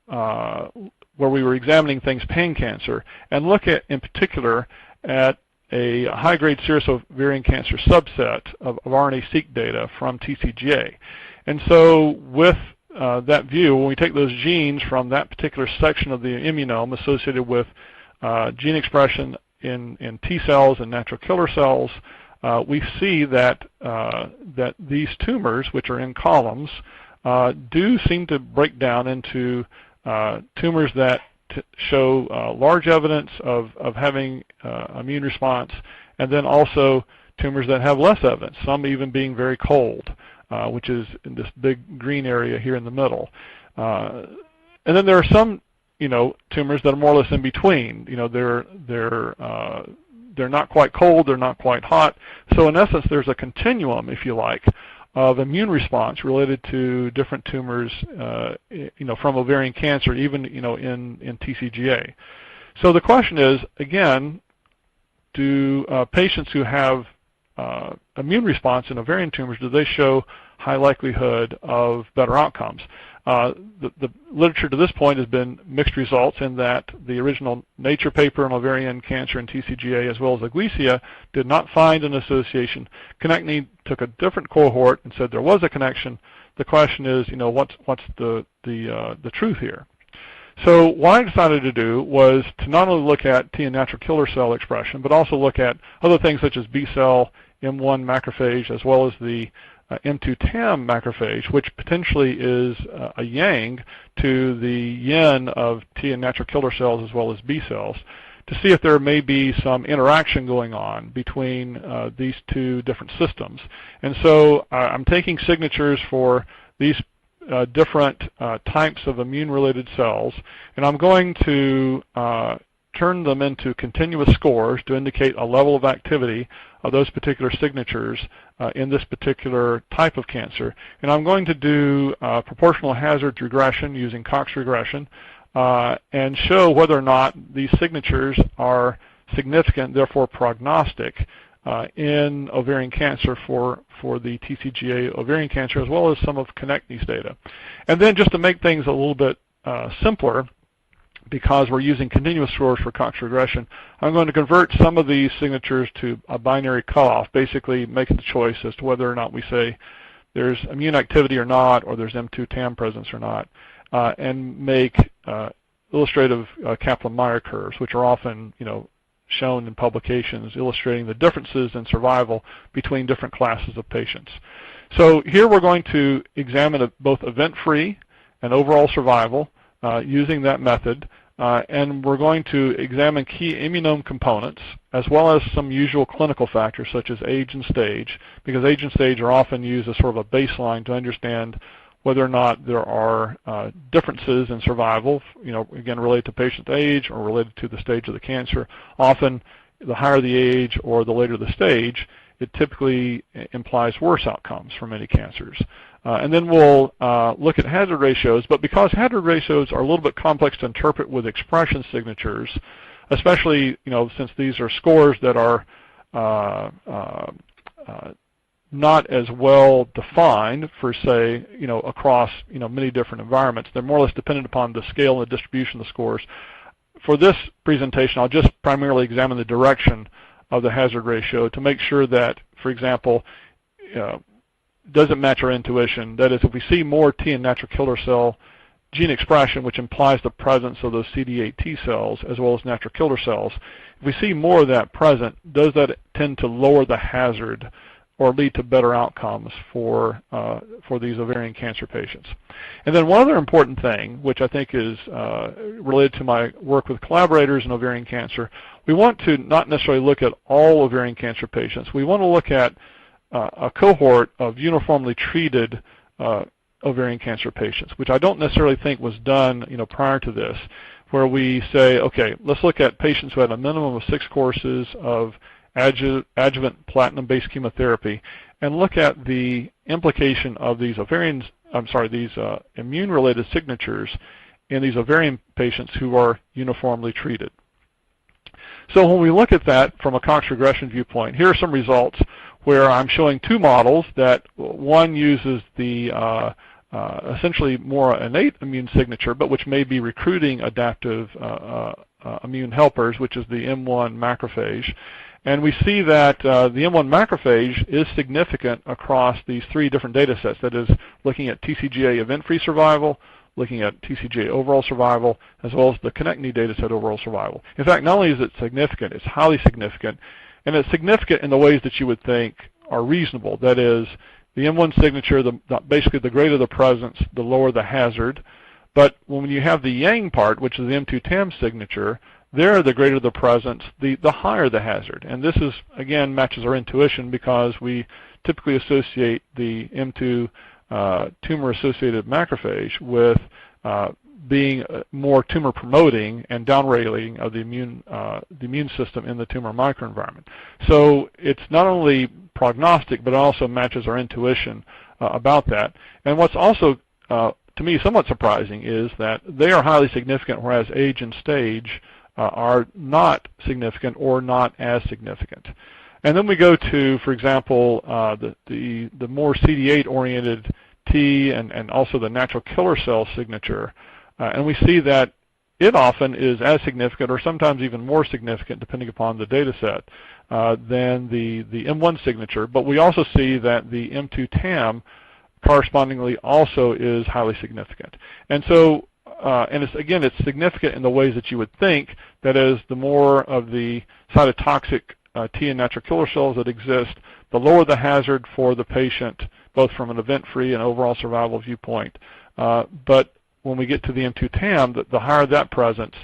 where we were examining things pan-cancer and look at, in particular, at a high-grade serous ovarian cancer subset of RNA-seq data from TCGA. And so with that view, when we take those genes from that particular section of the immunome associated with gene expression in T cells and natural killer cells, we see that that these tumors, which are in columns, do seem to break down into tumors that show large evidence of having immune response, and then also tumors that have less evidence, some even being very cold, which is in this big green area here in the middle. And then there are some, tumors that are more or less in between. They're not quite cold, they're not quite hot. So in essence, there's a continuum, if you like, of immune response related to different tumors, from ovarian cancer, even, in TCGA. So the question is, again, do patients who have immune response in ovarian tumors, do they show high likelihood of better outcomes? The literature to this point has been mixed results in that the original Nature paper on ovarian cancer and TCGA, as well as Aglesia, did not find an association. Konechny took a different cohort and said there was a connection. The question is, what's the truth here? So what I decided to do was to not only look at T and natural killer cell expression, but also look at other things such as B cell, M1 macrophage, as well as the M2 TAM macrophage, which potentially is a yang to the yin of T and natural killer cells as well as B cells, to see if there may be some interaction going on between these two different systems. And so I'm taking signatures for these different types of immune-related cells, and I'm going to turn them into continuous scores to indicate a level of activity of those particular signatures in this particular type of cancer. And I'm going to do proportional hazard regression using Cox regression and show whether or not these signatures are significant, therefore prognostic, in ovarian cancer for the TCGA ovarian cancer, as well as some of Konechny's data. And then just to make things a little bit simpler, because we're using continuous scores for Cox regression, I'm going to convert some of these signatures to a binary cutoff, basically making the choice as to whether or not we say there's immune activity or not, or there's M2 TAM presence or not, and make illustrative Kaplan-Meier curves, which are often, shown in publications illustrating the differences in survival between different classes of patients. So here we're going to examine both event-free and overall survival using that method, and we're going to examine key immunome components as well as some usual clinical factors such as age and stage, because age and stage are often used as sort of a baseline to understand whether or not there are differences in survival, again, related to patient age or related to the stage of the cancer. Often, the higher the age or the later the stage, it typically implies worse outcomes for many cancers. And then we'll look at hazard ratios, but because hazard ratios are a little bit complex to interpret with expression signatures, especially, since these are scores that are not as well defined for, say, across, many different environments. They're more or less dependent upon the scale and the distribution of the scores. For this presentation, I'll just primarily examine the direction of the hazard ratio to make sure that, for example, doesn't match our intuition. That is, if we see more T and natural killer cell gene expression, which implies the presence of those CD8 T cells as well as natural killer cells, if we see more of that present, does that tend to lower the hazard or lead to better outcomes for these ovarian cancer patients. And then one other important thing, which I think is related to my work with collaborators in ovarian cancer, we want to not necessarily look at all ovarian cancer patients. We want to look at a cohort of uniformly treated ovarian cancer patients, which I don't necessarily think was done, prior to this, where we say, okay, let's look at patients who had a minimum of 6 courses of adjuvant platinum-based chemotherapy, and look at the implication of these immune-related signatures in these ovarian patients who are uniformly treated. So when we look at that from a Cox regression viewpoint, here are some results where I'm showing 2 models that one uses the essentially more innate immune signature, but which may be recruiting adaptive immune helpers, which is the M1 macrophage. And we see that the M1 macrophage is significant across these 3 different data sets, that is, looking at TCGA event-free survival, looking at TCGA overall survival, as well as the ConnectMe data set overall survival. In fact, not only is it significant, it's highly significant, and it's significant in the ways that you would think are reasonable. That is, the M1 signature, basically the greater the presence, the lower the hazard. But when you have the Yang part, which is the M2 TAM signature, there the greater the presence, the higher the hazard. And this is, again, matches our intuition, because we typically associate the M2 tumor-associated macrophage with being more tumor-promoting and downregulating of the immune system in the tumor microenvironment. So it's not only prognostic, but it also matches our intuition about that. And what's also, to me, somewhat surprising is that they are highly significant, whereas age and stage are not significant or not as significant. And then we go to, for example, the more CD8-oriented T and also the natural killer cell signature, and we see that it often is as significant, or sometimes even more significant, depending upon the data set, than the M1 signature. But we also see that the M2 TAM correspondingly also is highly significant. And so, and it's significant in the ways that you would think, that is, the more of the cytotoxic T and natural killer cells that exist, the lower the hazard for the patient, both from an event-free and overall survival viewpoint. But when we get to the M2 TAM, the higher that presence,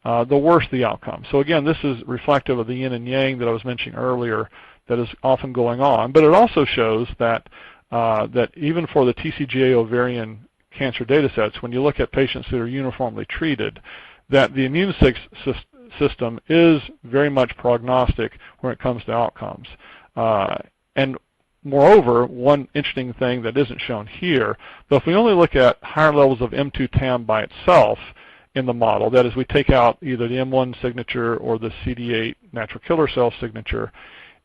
the worse the outcome. So again, this is reflective of the yin and yang that I was mentioning earlier that is often going on. But it also shows that that even for the TCGA ovarian cancer data sets, when you look at patients that are uniformly treated, that the immune system is very much prognostic when it comes to outcomes. And moreover, one interesting thing that isn't shown here, but if we only look at higher levels of M2 TAM by itself in the model, that is, we take out either the M1 signature or the CD8 natural killer cell signature,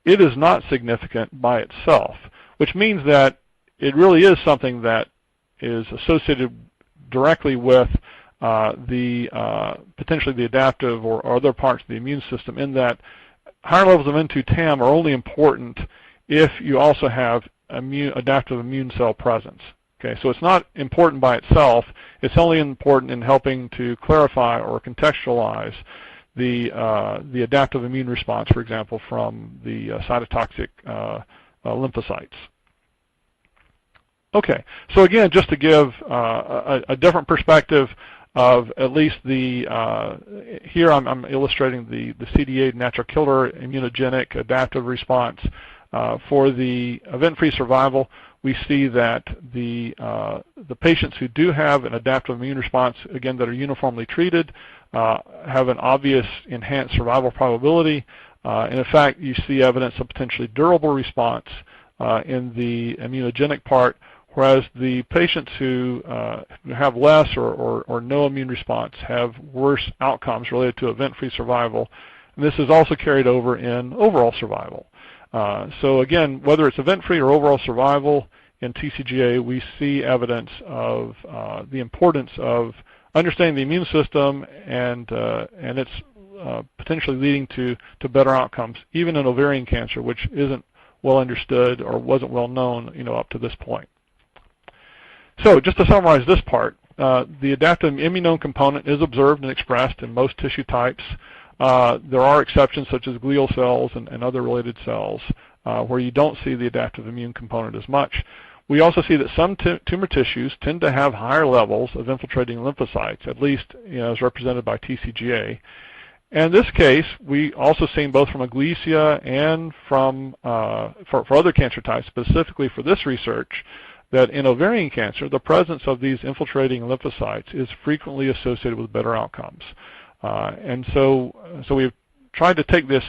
it is not significant by itself, which means that it really is something that is associated directly with potentially the adaptive or other parts of the immune system, in that higher levels of M2 TAM are only important if you also have adaptive immune cell presence. Okay, so it's not important by itself. It's only important in helping to clarify or contextualize the adaptive immune response, for example, from the cytotoxic lymphocytes. Okay, so again, just to give a different perspective of at least here I'm illustrating the CD8 natural killer immunogenic adaptive response. For the event-free survival, we see that the patients who do have an adaptive immune response, again, that are uniformly treated, have an obvious enhanced survival probability. And in fact, you see evidence of potentially durable response in the immunogenic part, whereas the patients who have less or no immune response have worse outcomes related to event-free survival. And this is also carried over in overall survival. So again, whether it's event-free or overall survival in TCGA, we see evidence of the importance of understanding the immune system and it's potentially leading to better outcomes, even in ovarian cancer, which isn't well understood or wasn't well known, up to this point. So just to summarize this part, the adaptive immunome component is observed and expressed in most tissue types. There are exceptions such as glial cells and other related cells, where you don't see the adaptive immune component as much. We also see that some tumor tissues tend to have higher levels of infiltrating lymphocytes, at least as represented by TCGA. And in this case, we also seen both from Aglesia and from for other cancer types, specifically for this research, that in ovarian cancer, the presence of these infiltrating lymphocytes is frequently associated with better outcomes. And so we've tried to take this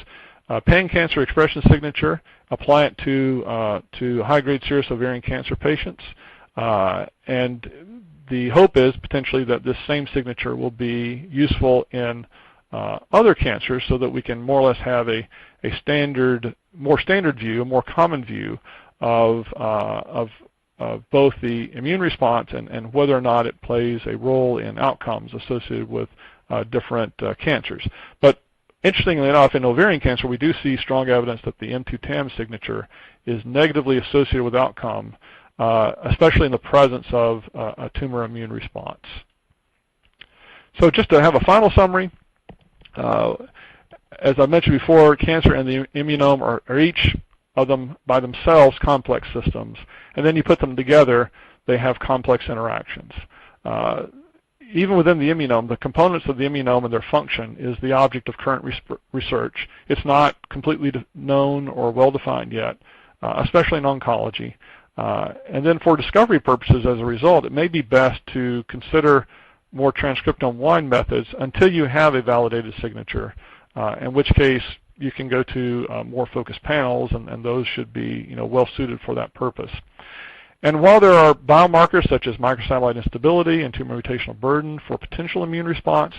pan-cancer expression signature, apply it to high-grade serous ovarian cancer patients, and the hope is potentially that this same signature will be useful in other cancers, so that we can more or less have a more standard view, a more common view of both the immune response and whether or not it plays a role in outcomes associated with different cancers. But interestingly enough, in ovarian cancer, we do see strong evidence that the M2-TAM signature is negatively associated with outcome, especially in the presence of a tumor immune response. So just to have a final summary, as I mentioned before, cancer and the immunome are each of them by themselves complex systems, and then you put them together, they have complex interactions. Even within the immunome, the components of the immunome and their function is the object of current research. It's not completely known or well-defined yet, especially in oncology. And then for discovery purposes, as a result, it may be best to consider more transcriptome-wide methods until you have a validated signature, in which case you can go to more focused panels, and those should be well-suited for that purpose. And while there are biomarkers such as microsatellite instability and tumor mutational burden for potential immune response,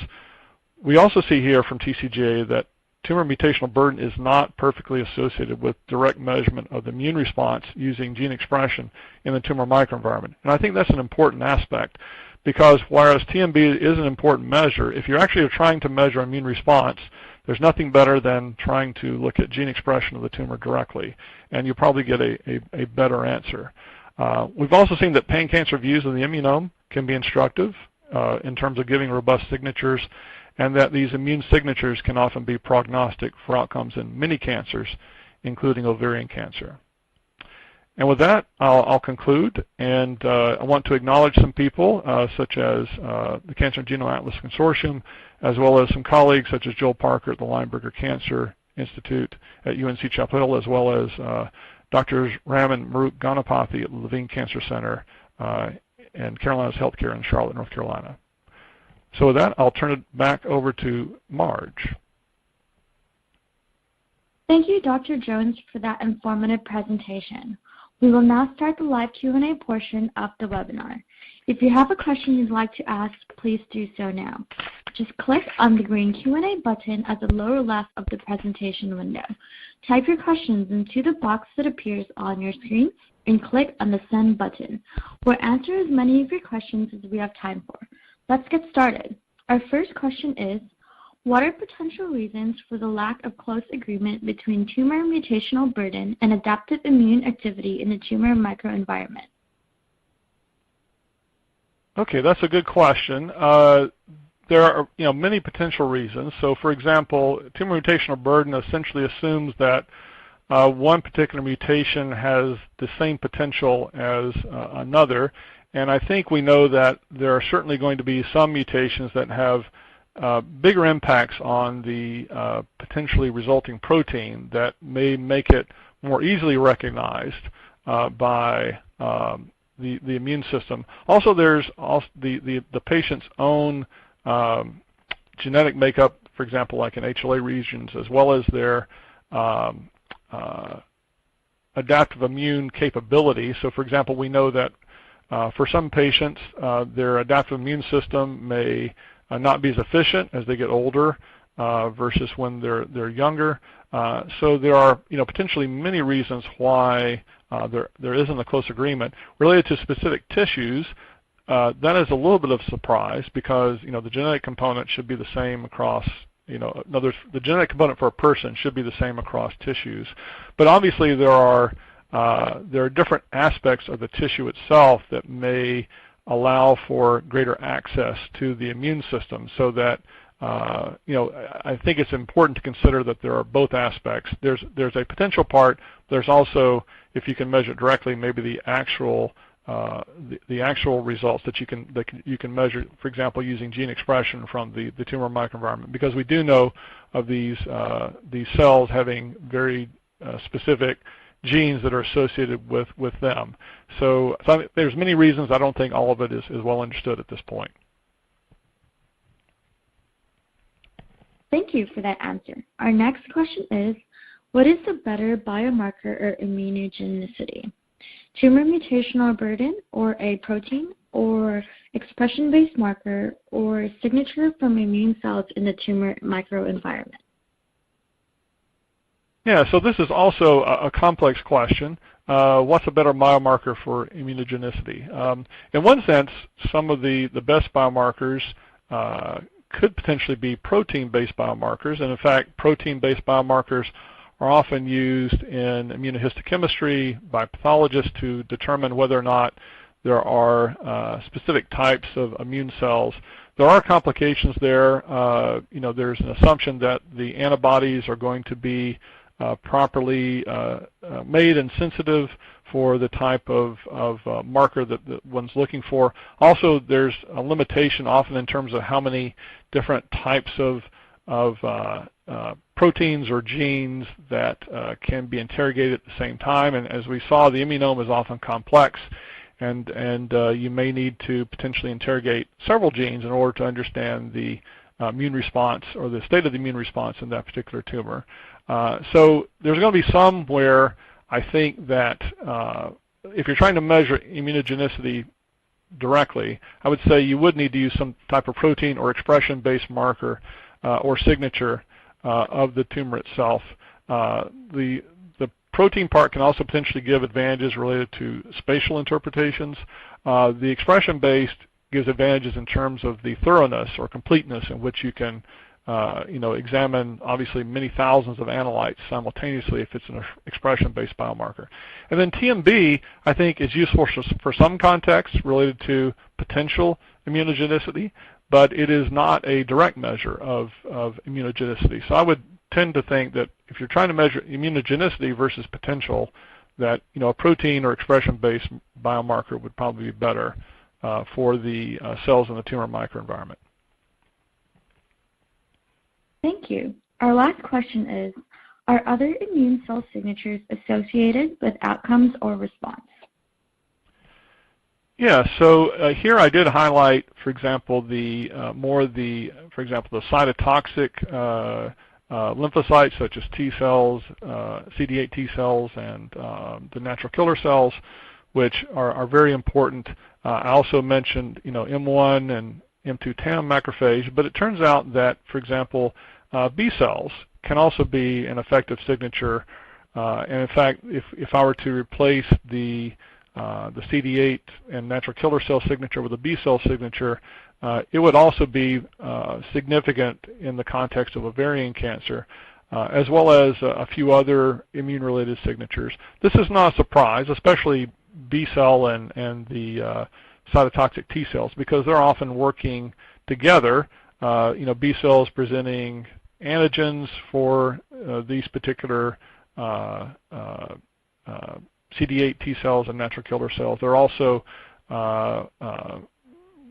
we also see here from TCGA that tumor mutational burden is not perfectly associated with direct measurement of the immune response using gene expression in the tumor microenvironment. And I think that's an important aspect, because whereas TMB is an important measure, if you're actually trying to measure immune response, there's nothing better than trying to look at gene expression of the tumor directly, and you'll probably get a better answer. We've also seen that pan-cancer views of the immunome can be instructive in terms of giving robust signatures, and that these immune signatures can often be prognostic for outcomes in many cancers, including ovarian cancer. And with that, I'll conclude, and I want to acknowledge some people, such as the Cancer and Genome Atlas Consortium, as well as some colleagues such as Joel Parker at the Lineberger Cancer Institute at UNC Chapel Hill, as well as Drs. Ram and Maruk Ganapathy at the Levine Cancer Center and Carolinas Healthcare in Charlotte, North Carolina. So with that, I'll turn it back over to Marge. Thank you, Dr. Jones, for that informative presentation. We will now start the live Q&A portion of the webinar. If you have a question you'd like to ask, please do so now. Just click on the green Q&A button at the lower left of the presentation window. Type your questions into the box that appears on your screen and click on the send button. We'll answer as many of your questions as we have time for. Let's get started. Our first question is, what are potential reasons for the lack of close agreement between tumor mutational burden and adaptive immune activity in the tumor microenvironment? Okay, that's a good question. There are many potential reasons. So, for example, tumor mutational burden essentially assumes that one particular mutation has the same potential as another, and I think we know that there are certainly going to be some mutations that have bigger impacts on the potentially resulting protein that may make it more easily recognized by the immune system. Also, there's also the patient's own genetic makeup, for example, like in HLA regions, as well as their adaptive immune capability. So, for example, we know that for some patients, their adaptive immune system may not be as efficient as they get older versus when they're younger. So there are potentially many reasons why there isn't a close agreement related to specific tissues. That is a little bit of a surprise, because the genetic component should be the same across. In other words, the genetic component for a person should be the same across tissues. But obviously there are different aspects of the tissue itself that may allow for greater access to the immune system, so that I think it's important to consider that there are both aspects. There's a potential part. There's also, if you can measure it directly, maybe the actual results that you can measure, for example, using gene expression from the tumor microenvironment, because we do know of these cells having very specific genes that are associated with them. So there's many reasons. I don't think all of it is well understood at this point. Thank you for that answer. Our next question is, what is the better biomarker or immunogenicity? Tumor mutational burden, or a protein, or expression-based marker, or signature from immune cells in the tumor microenvironment? Yeah, so this is also a complex question. What's a better biomarker for immunogenicity? In one sense, some of the best biomarkers could potentially be protein-based biomarkers, and in fact, protein-based biomarkers are often used in immunohistochemistry by pathologists to determine whether or not there are specific types of immune cells. There are complications there. There's an assumption that the antibodies are going to be properly made and sensitive for the type of marker that one's looking for. Also, there's a limitation often in terms of how many different types of proteins or genes that can be interrogated at the same time. And as we saw, the immunome is often complex, and you may need to potentially interrogate several genes in order to understand the immune response or the state of the immune response in that particular tumor. So there's going to be some where I think that if you're trying to measure immunogenicity directly, I would say you would need to use some type of protein or expression-based marker or signature of the tumor itself. The protein part can also potentially give advantages related to spatial interpretations. The expression-based gives advantages in terms of the thoroughness or completeness in which you can examine obviously many thousands of analytes simultaneously if it's an expression-based biomarker. And then TMB, I think, is useful for some contexts related to potential immunogenicity, but it is not a direct measure of immunogenicity. So I would tend to think that if you're trying to measure immunogenicity versus potential, that a protein or expression-based biomarker would probably be better for the cells in the tumor microenvironment. Thank you. Our last question is, are other immune cell signatures associated with outcomes or response? Yeah, so here I did highlight, for example, the cytotoxic lymphocytes such as T cells, CD8 T cells, and the natural killer cells, which are very important. I also mentioned, M1 and M2 TAM macrophage, but it turns out that, for example, B cells can also be an effective signature. And in fact, if I were to replace the CD8 and natural killer cell signature with a B cell signature, it would also be significant in the context of ovarian cancer, as well as a few other immune-related signatures. This is not a surprise, especially B cell and the cytotoxic T cells, because they're often working together. B cells presenting antigens for these particular CD8 T cells and natural killer cells. They're also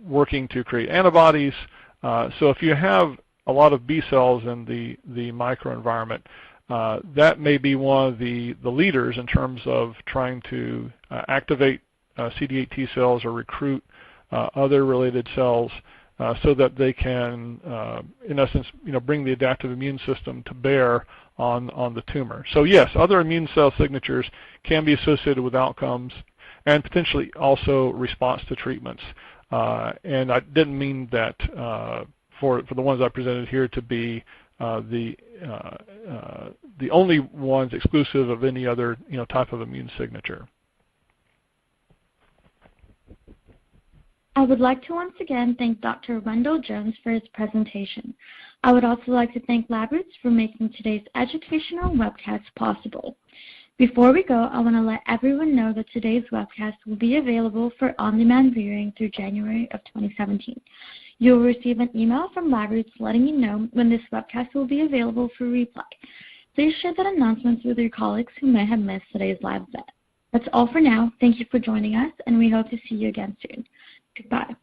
working to create antibodies. So if you have a lot of B cells in the microenvironment, that may be one of the leaders in terms of trying to activate CD8 T cells or recruit other related cells so that they can, in essence, bring the adaptive immune system to bear on the tumor. So yes, other immune cell signatures can be associated with outcomes and potentially also response to treatments. And I didn't mean that for the ones I presented here to be the only ones exclusive of any other type of immune signature. I would like to once again thank Dr. Wendell Jones for his presentation. I would also like to thank LabRoots for making today's educational webcast possible. Before we go, I want to let everyone know that today's webcast will be available for on-demand viewing through January of 2017. You will receive an email from LabRoots letting you know when this webcast will be available for replay. Please share that announcement with your colleagues who may have missed today's live event. That's all for now. Thank you for joining us, and we hope to see you again soon. Goodbye.